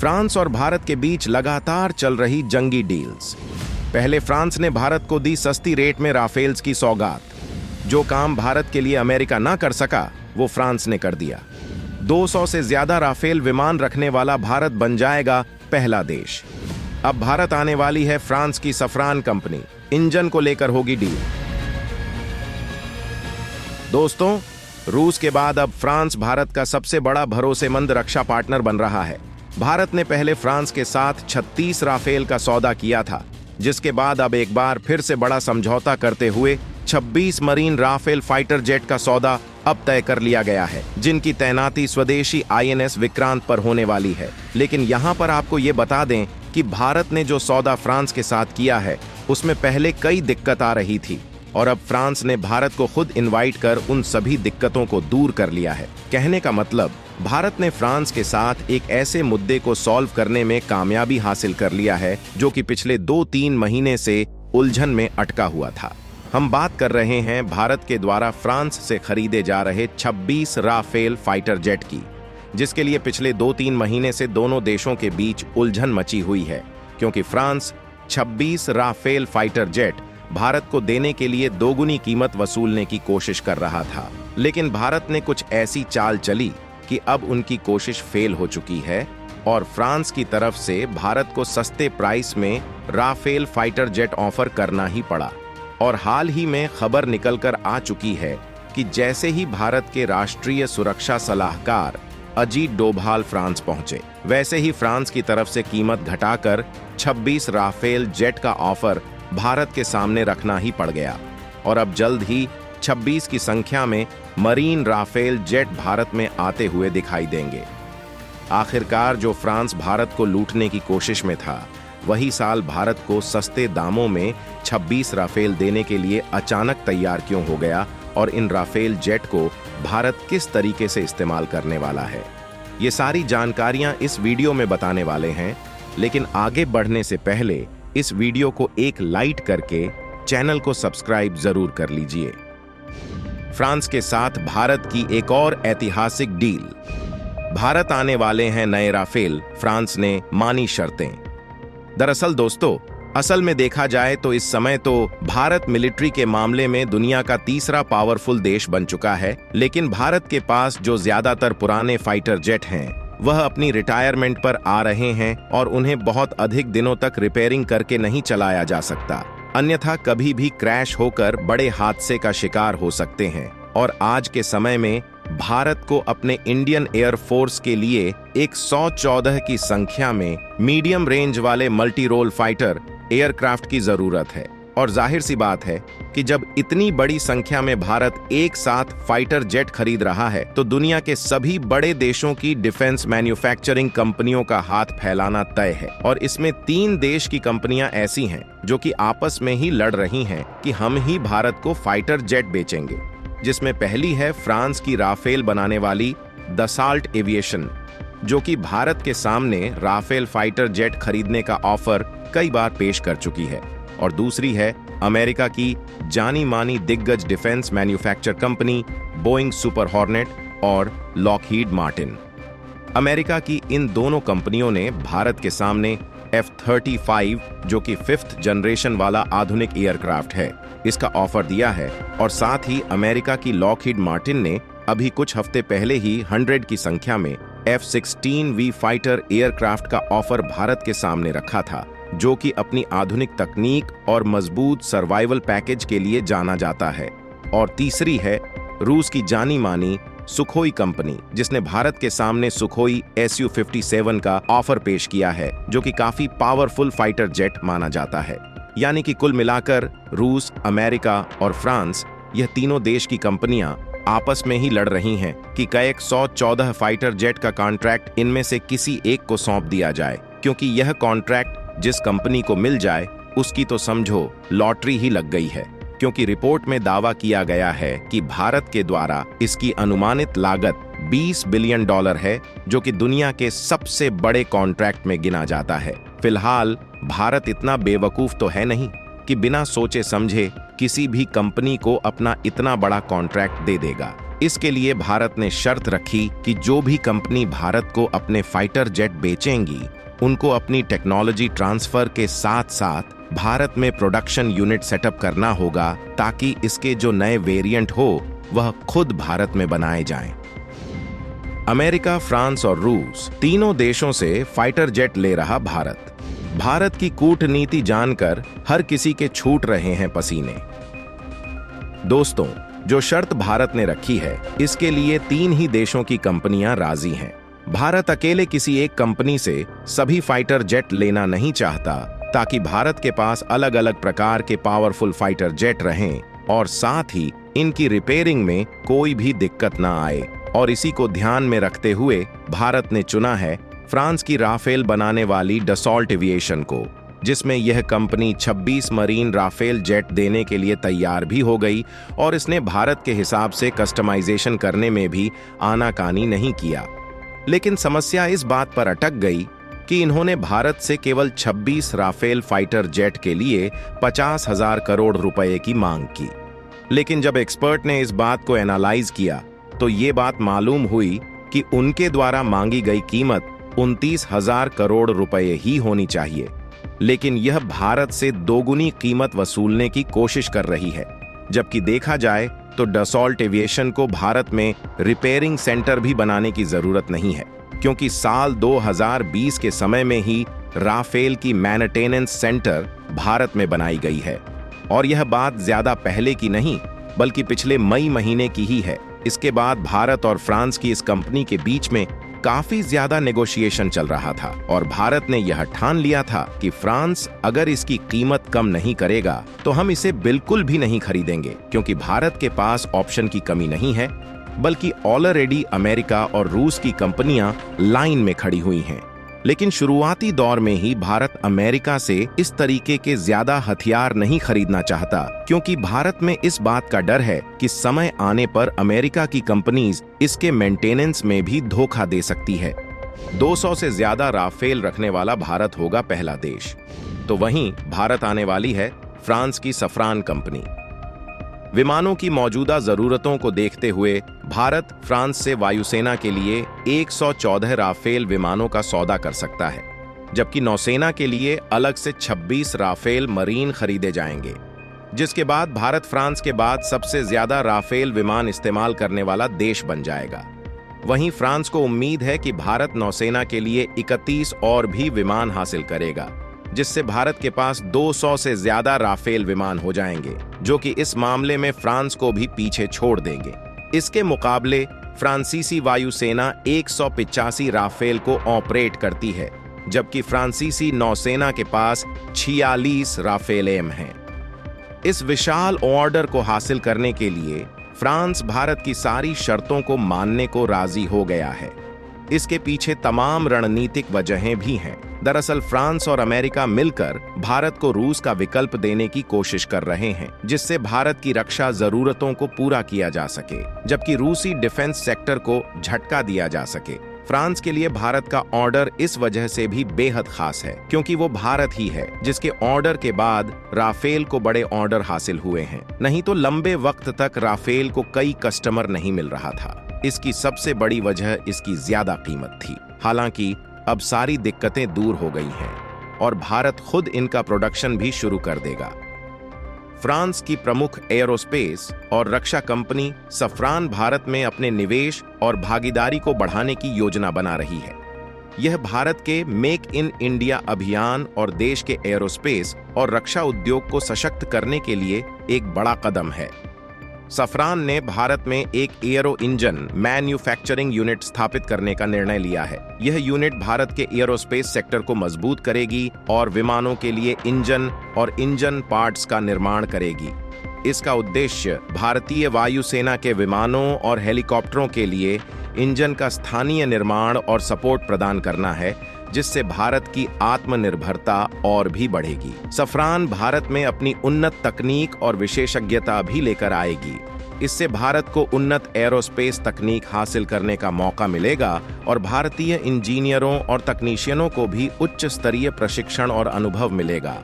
France और भारत के बीच लगातार चल रही जंगी डील्स। पहले फ्रांस ने भारत को दी सस्ती रेट में राफेल्स की सौगात। जो काम भारत के लिए अमेरिका ना कर सका, वो फ्रांस ने कर दिया। 200 से ज्यादा राफेल विमान रखने वाला भारत बन जाएगा पहला देश। अब भारत आने वाली है फ्रांस की सफरान कंपनी, इंजन को लेकर होगी डील। दोस्तों, रूस के बाद अब फ्रांस भारत का सबसे बड़ा भरोसेमंद रक्षा पार्टनर बन रहा है। भारत ने पहले फ्रांस के साथ 36 राफेल का सौदा किया था, जिसके बाद अब एक बार फिर से बड़ा समझौता करते हुए 26 मरीन राफेल फाइटर जेट का सौदा अब तय कर लिया गया है, जिनकी तैनाती स्वदेशी INS विक्रांत पर होने वाली है। लेकिन यहां पर आपको ये बता दें कि भारत ने जो सौदा फ्रांस के साथ किया है, उसमें पहले कई दिक्कत आ रही थी और अब फ्रांस ने भारत को खुद इनवाइट कर उन सभी दिक्कतों को दूर कर लिया है। कहने का मतलब, भारत ने फ्रांस के साथ एक ऐसे मुद्दे को सॉल्व करने में कामयाबी हासिल कर लिया है जो कि पिछले 2-3 महीने से उलझन में अटका हुआ था। हम बात कर रहे हैं भारत के द्वारा फ्रांस से खरीदे जा रहे 26 राफेल फाइटर जेट की, जिसके लिए पिछले 2-3 महीने से दोनों देशों के बीच उलझन मची हुई है, क्योंकि France 26 Rafale fighter jet Bharat को देने के लिए दोगुनी कीमत वसूलने की कोशिश कर रहा था। लेकिन भारत ने कुछ ऐसी चाल चली कि अब उनकी कोशिश फेल हो चुकी है और फ्रांस की तरफ से भारत को सस्ते प्राइस में राफेल फाइटर जेट ऑफर करना ही पड़ा। और हाल ही में खबर निकलकर आ चुकी है कि जैसे ही भारत के राष्ट्रीय सुरक्षा सलाहकार अजीत डोभाल फ्रांस पहुंचे, वैसे ही फ्रांस की तरफ से कीमत घटाकर 26 राफेल जेट का ऑफर भारत के सामने रखना ही पड़ गया। और अब जल्द ही 26 की संख्या में मरीन राफेल जेट भारत में आते हुए दिखाई देंगे। आखिरकार जो फ्रांस भारत को लूटने की कोशिश में था, वही साल भारत को सस्ते दामों में 26 राफेल देने के लिए अचानक तैयार क्यों हो गया और इन राफेल जेट को भारत किस तरीके से इस्तेमाल करने वाला है, ये सारी जानकारियां इस वीडियो में बताने वाले हैं। लेकिन आगे बढ़ने से पहले इस वीडियो को एक लाइक करके चैनल को सब्सक्राइब जरूर कर लीजिए। फ्रांस के साथ भारत की एक और ऐतिहासिक डील। भारत आने वाले हैं नए राफेल, फ्रांस ने मानी शर्तें। दरअसल दोस्तों, असल में देखा जाए तो इस समय तो भारत मिलिट्री के मामले में दुनिया का तीसरा पावरफुल देश बन चुका है, लेकिन भारत के पास जो ज्यादातर पुराने फाइटर जेट हैं, वह अपनी रिटायरमेंट पर आ रहे हैं और उन्हें बहुत अधिक दिनों तक रिपेयरिंग करके नहीं चलाया जा सकता, अन्यथा कभी भी क्रैश होकर बड़े हादसे का शिकार हो सकते हैं। और आज के समय में भारत को अपने इंडियन एयरफोर्स के लिए 114 की संख्या में मीडियम रेंज वाले मल्टी रोल फाइटर एयरक्राफ्ट की जरूरत है। और जाहिर सी बात है कि जब इतनी बड़ी संख्या में भारत एक साथ फाइटर जेट खरीद रहा है, तो दुनिया के सभी बड़े देशों की डिफेंस मैन्युफैक्चरिंग कंपनियों का हाथ फैलाना तय है। और इसमें 3 देश की कंपनियां ऐसी हैं जो कि आपस में ही लड़ रही हैं कि हम ही भारत को फाइटर जेट बेचेंगे, जिसमें पहली है फ्रांस की राफेल बनाने वाली दसाल्ट एविएशन, जो कि भारत के सामने राफेल फाइटर जेट खरीदने का ऑफर कई बार पेश कर चुकी है। और दूसरी है अमेरिका की जानी मानी दिग्गज defence manufacture company Boeing super hornet और लॉकहीड मार्टिन। अमेरिका की इन दोनों कंपनियों ने भारत के सामने F-35, जो कि 5th जनरेशन वाला आधुनिक एयरक्राफ्ट है, इसका ऑफर दिया है। और साथ ही अमेरिका की लॉकहीड मार्टिन ने अभी कुछ हफ्ते पहले ही 100 की संख्या में F-16V फाइटर एयरक्राफ्ट का ऑफर भारत के सामने रखा था, जो कि अपनी आधुनिक तकनीक और मजबूत सर्वाइवल पैकेज के लिए जाना जाता है। और तीसरी है रूस की जानी मानी सुखोई कंपनी, जिसने भारत के सामने सुखोई Su-57 का ऑफर पेश किया है, जो कि काफी पावरफुल फाइटर जेट माना जाता है। यानी कि कुल मिलाकर रूस, अमेरिका और फ्रांस, यह तीनों देश की कंपनियां आपस में ही लड़ रही हैं कि कई 114 फाइटर जेट का कॉन्ट्रैक्ट इनमें से किसी एक को सौंप दिया जाए, क्योंकि यह कॉन्ट्रैक्ट जिस कंपनी को मिल जाए उसकी तो समझो लॉटरी ही लग गई है। क्योंकि रिपोर्ट में दावा किया गया है कि भारत के द्वारा इसकी अनुमानित लागत $20 बिलियन है, जो कि दुनिया के सबसे बड़े कॉन्ट्रैक्ट में गिना जाता है। फिलहाल भारत इतना बेवकूफ तो है नहीं कि बिना सोचे समझे किसी भी कंपनी को अपना इतना बड़ा कॉन्ट्रैक्ट दे देगा। इसके लिए भारत ने शर्त रखी कि जो भी कंपनी भारत को अपने फाइटर जेट बेचेंगी उनको अपनी टेक्नोलॉजी ट्रांसफर के साथ साथ भारत में प्रोडक्शन यूनिट सेटअप करना होगा ताकि इसके जो नए वेरिएंट हो वह खुद भारत में बनाए जाएं। अमेरिका, फ्रांस और रूस तीनों देशों से फाइटर जेट ले रहा भारत। भारत की कूटनीति जानकर हर किसी के छूट रहे हैं पसीने। दोस्तों, जो शर्त भारत ने रखी है इसके लिए 3 ही देशों की कंपनियां राजी हैं। भारत अकेले किसी एक कंपनी से सभी फाइटर जेट लेना नहीं चाहता ताकि भारत के पास अलग अलग प्रकार के पावरफुल फाइटर जेट रहें और साथ ही इनकी रिपेयरिंग में कोई भी दिक्कत ना आए। और इसी को ध्यान में रखते हुए भारत ने चुना है फ्रांस की राफेल बनाने वाली डसॉल्ट एविएशन को, जिसमें यह कंपनी 26 मरीन राफेल जेट देने के लिए तैयार भी हो गई और इसने भारत के हिसाब से कस्टमाइजेशन करने में भी आनाकानी नहीं किया। लेकिन समस्या इस बात पर अटक गई कि इन्होंने भारत से केवल 26 राफेल फाइटर जेट के लिए 50,000 करोड़ रुपए की मांग की। लेकिन जब एक्सपर्ट ने इस बात को एनालाइज किया तो ये बात मालूम हुई कि उनके द्वारा मांगी गई कीमत 29,000 करोड़ रुपए ही होनी चाहिए, लेकिन यह भारत से दोगुनी कीमत वसूलने की कोशिश कर रही है। जबकि देखा जाए तो डसॉल्ट एविएशन को भारत में रिपेयरिंग सेंटर भी बनाने की जरूरत नहीं है, क्योंकि साल 2020 के समय में ही राफेल की मेंटेनेंस सेंटर भारत में बनाई गई है। और यह बात ज्यादा पहले की नहीं बल्कि पिछले मई महीने की ही है। इसके बाद भारत और फ्रांस की इस कंपनी के बीच में काफी ज्यादा नेगोशिएशन चल रहा था और भारत ने यह ठान लिया था कि फ्रांस अगर इसकी कीमत कम नहीं करेगा तो हम इसे बिल्कुल भी नहीं खरीदेंगे, क्योंकि भारत के पास ऑप्शन की कमी नहीं है, बल्कि ऑलरेडी अमेरिका और रूस की कंपनियां लाइन में खड़ी हुई हैं। लेकिन शुरुआती दौर में ही भारत अमेरिका से इस तरीके के ज्यादा हथियार नहीं खरीदना चाहता, क्योंकि भारत में इस बात का डर है कि समय आने पर अमेरिका की कंपनीज इसके मेंटेनेंस में भी धोखा दे सकती है। 200 से ज्यादा राफेल रखने वाला भारत होगा पहला देश। तो वहीं भारत आने वाली है फ्रांस की सफरान कंपनी। विमानों की मौजूदा जरूरतों को देखते हुए भारत फ्रांस से वायुसेना के लिए 114 राफेल विमानों का सौदा कर सकता है, जबकि नौसेना के लिए अलग से 26 राफेल मरीन खरीदे जाएंगे, जिसके बाद भारत फ्रांस के बाद सबसे ज्यादा राफेल विमान इस्तेमाल करने वाला देश बन जाएगा। वहीं फ्रांस को उम्मीद है कि भारत नौसेना के लिए 31 और भी विमान हासिल करेगा, जिससे भारत के पास 200 से ज्यादा राफेल विमान हो जाएंगे, जो कि इस मामले में फ्रांस को भी पीछे छोड़ देंगे। इसके मुकाबले फ्रांसीसी वायुसेना 185 राफेल को ऑपरेट करती है, जबकि फ्रांसीसी नौसेना के पास 46 राफेल एम हैं। इस विशाल ऑर्डर को हासिल करने के लिए फ्रांस भारत की सारी शर्तों को मानने को राजी हो गया है। इसके पीछे तमाम रणनीतिक वजहें भी हैं। दरअसल फ्रांस और अमेरिका मिलकर भारत को रूस का विकल्प देने की कोशिश कर रहे हैं, जिससे भारत की रक्षा जरूरतों को पूरा किया जा सके, जबकि रूसी डिफेंस सेक्टर को झटका दिया जा सके। फ्रांस के लिए भारत का ऑर्डर इस वजह से भी बेहद खास है, क्योंकि वो भारत ही है जिसके ऑर्डर के बाद राफेल को बड़े ऑर्डर हासिल हुए हैं। नहीं तो लंबे वक्त तक राफेल को कई कस्टमर नहीं मिल रहा था। इसकी सबसे बड़ी वजह इसकी ज्यादा कीमत थी। हालांकि अब सारी दिक्कतें दूर हो गई हैं और भारत खुद इनका प्रोडक्शन भी शुरू कर देगा। फ्रांस की प्रमुख एयरोस्पेस और रक्षा कंपनी सफरान भारत में अपने निवेश और भागीदारी को बढ़ाने की योजना बना रही है। यह भारत के मेक इन इंडिया अभियान और देश के एयरोस्पेस और रक्षा उद्योग को सशक्त करने के लिए एक बड़ा कदम है। सफरान ने भारत में एक एयरो इंजन मैन्युफैक्चरिंग यूनिट स्थापित करने का निर्णय लिया है। यह यूनिट भारत के एयरोस्पेस सेक्टर को मजबूत करेगी और विमानों के लिए इंजन और इंजन पार्ट्स का निर्माण करेगी। इसका उद्देश्य भारतीय वायुसेना के विमानों और हेलीकॉप्टरों के लिए इंजन का स्थानीय निर्माण और सपोर्ट प्रदान करना है, जिससे भारत की आत्मनिर्भरता और भी बढ़ेगी। सफरान भारत में अपनी उन्नत तकनीक और विशेषज्ञता भी लेकर आएगी। इससे भारत को उन्नत एरोस्पेस तकनीक हासिल करने का मौका मिलेगा और भारतीय इंजीनियरों और तकनीशियनों को भी उच्च स्तरीय प्रशिक्षण और अनुभव मिलेगा।